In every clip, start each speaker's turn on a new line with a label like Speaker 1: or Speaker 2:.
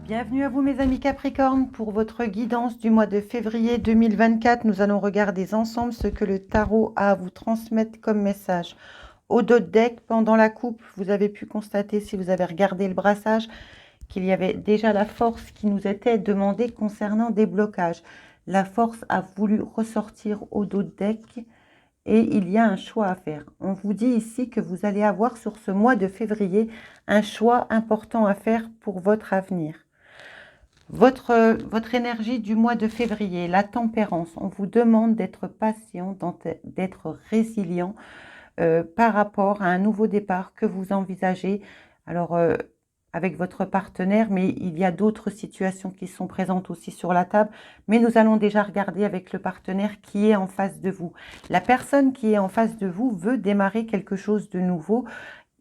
Speaker 1: Bienvenue à vous mes amis Capricorne pour votre guidance du mois de février 2024. Nous allons regarder ensemble ce que le tarot a à vous transmettre comme message. Au dos de deck, pendant la coupe, vous avez pu constater, si vous avez regardé le brassage, qu'il y avait déjà la force qui nous était demandée concernant des blocages. La force a voulu ressortir au dos de deck et il y a un choix à faire. On vous dit ici que vous allez avoir sur ce mois de février un choix important à faire pour votre avenir. Votre énergie du mois de février, la tempérance, on vous demande d'être patient, d'être résilient par rapport à un nouveau départ que vous envisagez. Alors, avec votre partenaire, mais il y a d'autres situations qui sont présentes aussi sur la table. Mais nous allons déjà regarder avec le partenaire qui est en face de vous. La personne qui est en face de vous veut démarrer quelque chose de nouveau.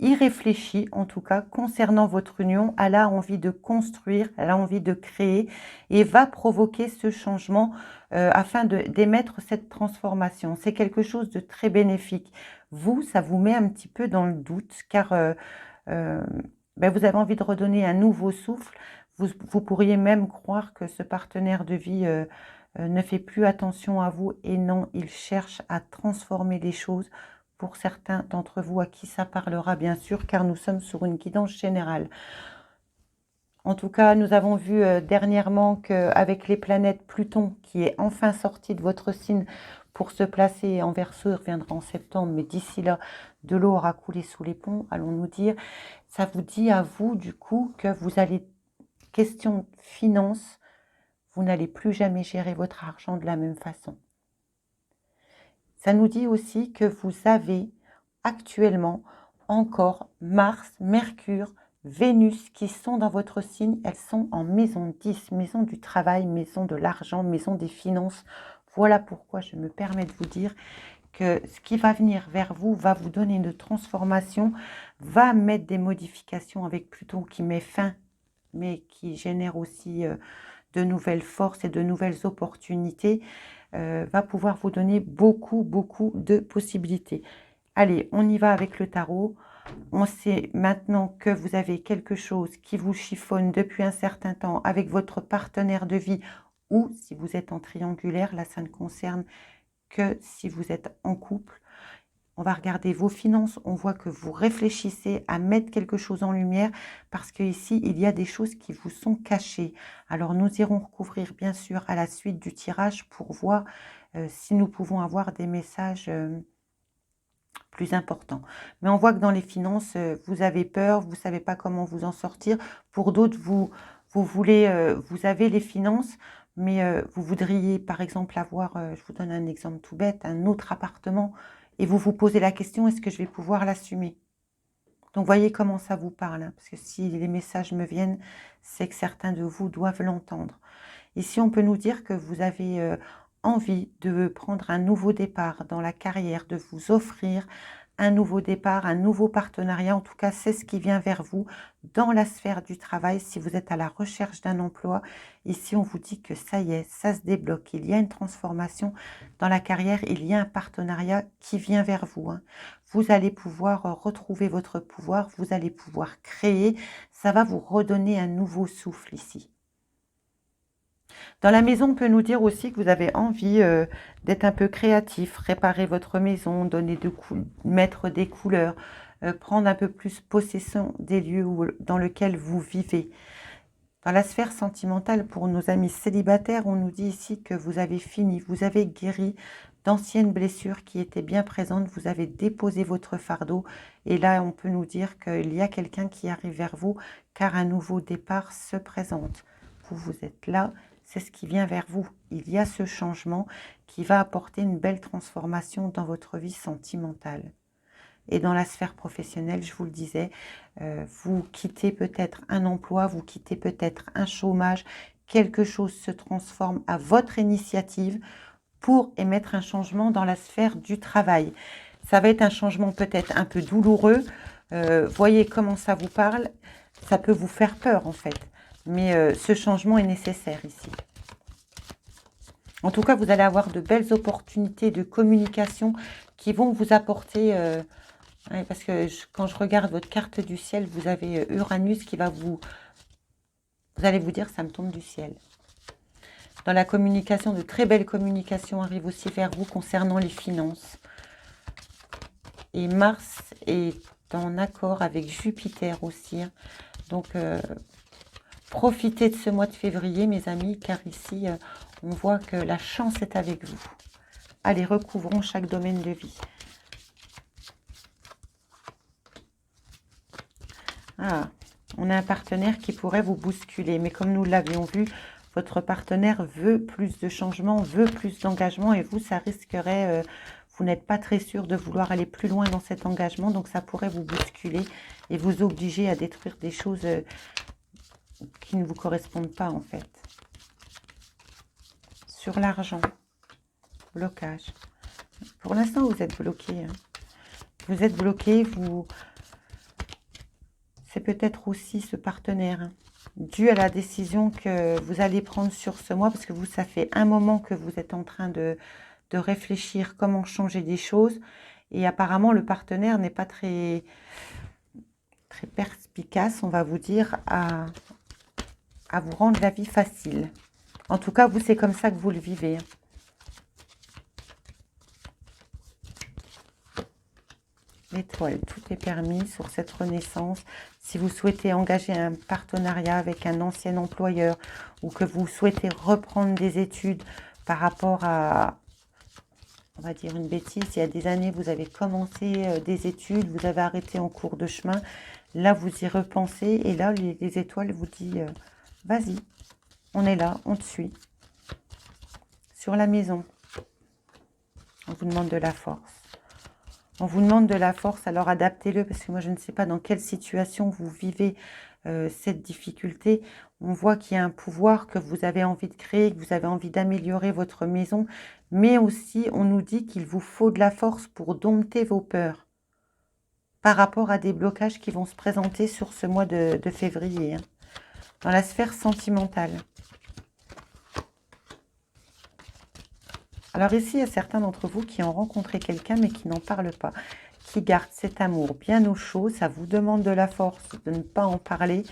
Speaker 1: Y réfléchit en tout cas concernant votre union, elle a envie de construire, elle a envie de créer et va provoquer ce changement afin d'émettre cette transformation. C'est quelque chose de très bénéfique. Vous, ça vous met un petit peu dans le doute car vous avez envie de redonner un nouveau souffle. Vous pourriez même croire que ce partenaire de vie ne fait plus attention à vous et non, il cherche à transformer les choses pour certains d'entre vous à qui ça parlera bien sûr, car nous sommes sur une guidance générale. En tout cas, nous avons vu dernièrement qu'avec les planètes, Pluton, qui est enfin sorti de votre signe pour se placer en Verseau, il reviendra en septembre, mais d'ici là, de l'eau aura coulé sous les ponts, allons-nous dire. Ça vous dit à vous, du coup, que vous allez, question finance, vous n'allez plus jamais gérer votre argent de la même façon. Ça nous dit aussi que vous avez actuellement encore Mars, Mercure, Vénus qui sont dans votre signe. Elles sont en maison 10, maison du travail, maison de l'argent, maison des finances. Voilà pourquoi je me permets de vous dire que ce qui va venir vers vous va vous donner une transformation, va mettre des modifications avec Pluton qui met fin, mais qui génère aussi de nouvelles forces et de nouvelles opportunités. Va pouvoir vous donner beaucoup de possibilités. Allez, on y va avec le tarot. On sait maintenant que vous avez quelque chose qui vous chiffonne depuis un certain temps avec votre partenaire de vie ou si vous êtes en triangulaire, là ça ne concerne que si vous êtes en couple. On va regarder vos finances, on voit que vous réfléchissez à mettre quelque chose en lumière parce qu'ici, il y a des choses qui vous sont cachées. Alors, nous irons recouvrir bien sûr à la suite du tirage pour voir si nous pouvons avoir des messages plus importants. Mais on voit que dans les finances, vous avez peur, vous ne savez pas comment vous en sortir. Pour d'autres, vous avez les finances, mais vous voudriez par exemple avoir, je vous donne un exemple tout bête, un autre appartement et vous vous posez la question, est-ce que je vais pouvoir l'assumer? Donc, voyez comment ça vous parle, hein, parce que si les messages me viennent, c'est que certains de vous doivent l'entendre. Ici, on peut nous dire que vous avez envie de prendre un nouveau départ dans la carrière, de vous offrir un nouveau départ, un nouveau partenariat. En tout cas, c'est ce qui vient vers vous dans la sphère du travail. Si vous êtes à la recherche d'un emploi, ici, on vous dit que ça y est, ça se débloque. Il y a une transformation dans la carrière. Il y a un partenariat qui vient vers vous, hein. Vous allez pouvoir retrouver votre pouvoir. Vous allez pouvoir créer. Ça va vous redonner un nouveau souffle ici. Dans la maison, on peut nous dire aussi que vous avez envie d'être un peu créatif, réparer votre maison, mettre des couleurs, prendre un peu plus possession des lieux dans lesquels vous vivez. Dans la sphère sentimentale, pour nos amis célibataires, on nous dit ici que vous avez fini, vous avez guéri d'anciennes blessures qui étaient bien présentes, vous avez déposé votre fardeau et là, on peut nous dire qu'il y a quelqu'un qui arrive vers vous car un nouveau départ se présente. Vous êtes là, c'est ce qui vient vers vous. Il y a ce changement qui va apporter une belle transformation dans votre vie sentimentale. Et dans la sphère professionnelle, je vous le disais, vous quittez peut-être un emploi, vous quittez peut-être un chômage, quelque chose se transforme à votre initiative pour émettre un changement dans la sphère du travail. Ça va être un changement peut-être un peu douloureux. Voyez comment ça vous parle. Ça peut vous faire peur en fait. Mais ce changement est nécessaire ici. En tout cas, vous allez avoir de belles opportunités de communication qui vont vous apporter... parce que quand je regarde votre carte du ciel, vous avez Uranus qui va vous Vous allez vous dire, ça me tombe du ciel. Dans la communication, de très belles communications arrivent aussi vers vous concernant les finances. Et Mars est en accord avec Jupiter aussi. Donc, profitez de ce mois de février, mes amis, car ici, on voit que la chance est avec vous. Allez, recouvrons chaque domaine de vie. Ah, on a un partenaire qui pourrait vous bousculer, mais comme nous l'avions vu, votre partenaire veut plus de changement, veut plus d'engagement, et vous, ça risquerait, vous n'êtes pas très sûr de vouloir aller plus loin dans cet engagement, donc ça pourrait vous bousculer et vous obliger à détruire des choses qui ne vous correspondent pas en fait. Sur l'argent, blocage. Pour l'instant, vous êtes bloqué. Vous êtes bloqué, c'est peut-être aussi ce partenaire, dû à la décision que vous allez prendre sur ce mois, parce que vous, ça fait un moment que vous êtes en train de réfléchir comment changer des choses, et apparemment le partenaire n'est pas très perspicace, on va vous dire, à vous rendre la vie facile. En tout cas, vous, c'est comme ça que vous le vivez. L'étoile, tout est permis sur cette renaissance. Si vous souhaitez engager un partenariat avec un ancien employeur ou que vous souhaitez reprendre des études par rapport à, on va dire une bêtise, il y a des années, vous avez commencé des études, vous avez arrêté en cours de chemin. Là, vous y repensez et là, les étoiles vous disent, vas-y, on est là, on te suit. Sur la maison, on vous demande de la force. On vous demande de la force, alors adaptez-le, parce que moi, je ne sais pas dans quelle situation vous vivez cette difficulté. On voit qu'il y a un pouvoir que vous avez envie de créer, que vous avez envie d'améliorer votre maison, mais aussi, on nous dit qu'il vous faut de la force pour dompter vos peurs par rapport à des blocages qui vont se présenter sur ce mois de février, dans la sphère sentimentale. Alors ici, il y a certains d'entre vous qui ont rencontré quelqu'un, mais qui n'en parlent pas, qui gardent cet amour bien au chaud. Ça vous demande de la force de ne pas en parler,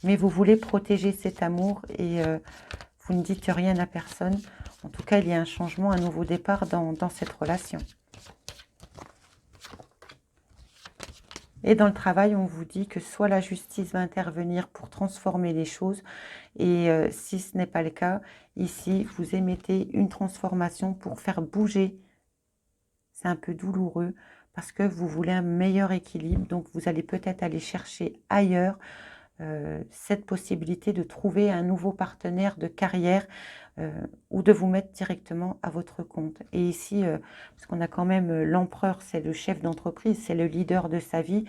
Speaker 1: mais vous voulez protéger cet amour et vous ne dites rien à personne. En tout cas, il y a un changement, un nouveau départ dans cette relation. Et dans le travail, on vous dit que soit la justice va intervenir pour transformer les choses, et si ce n'est pas le cas, ici, vous émettez une transformation pour faire bouger. C'est un peu douloureux parce que vous voulez un meilleur équilibre, donc vous allez peut-être aller chercher ailleurs cette possibilité de trouver un nouveau partenaire de carrière ou de vous mettre directement à votre compte. Et ici, parce qu'on a quand même l'empereur, c'est le chef d'entreprise, c'est le leader de sa vie,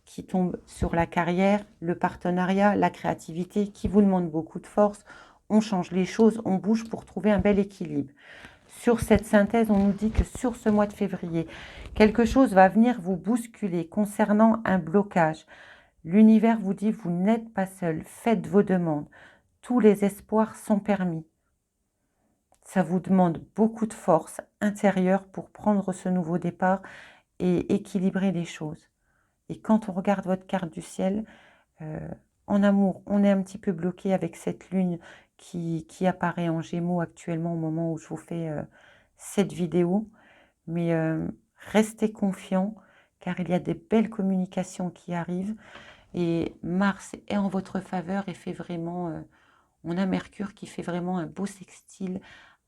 Speaker 1: qui tombe sur la carrière, le partenariat, la créativité, qui vous demande beaucoup de force. On change les choses, on bouge pour trouver un bel équilibre. Sur cette synthèse, on nous dit que sur ce mois de février, quelque chose va venir vous bousculer concernant un blocage. L'univers vous dit, vous n'êtes pas seul, faites vos demandes. Tous les espoirs sont permis. Ça vous demande beaucoup de force intérieure pour prendre ce nouveau départ et équilibrer les choses. Et quand on regarde votre carte du ciel, en amour, on est un petit peu bloqué avec cette lune qui apparaît en Gémeaux actuellement au moment où je vous fais cette vidéo. Mais restez confiants car il y a des belles communications qui arrivent. Et Mars est en votre faveur et fait vraiment... on a Mercure qui fait vraiment un beau sextile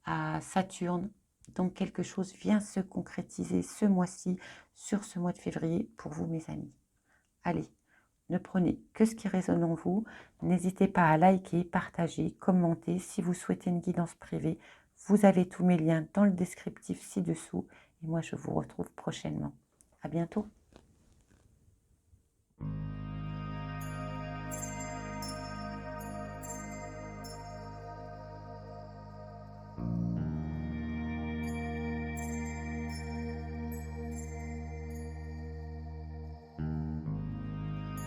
Speaker 1: à Saturne. Donc quelque chose vient se concrétiser ce mois-ci, sur ce mois de février, pour vous mes amis. Allez, ne prenez que ce qui résonne en vous. N'hésitez pas à liker, partager, commenter. Si vous souhaitez une guidance privée, vous avez tous mes liens dans le descriptif ci-dessous. Et moi, je vous retrouve prochainement. À bientôt.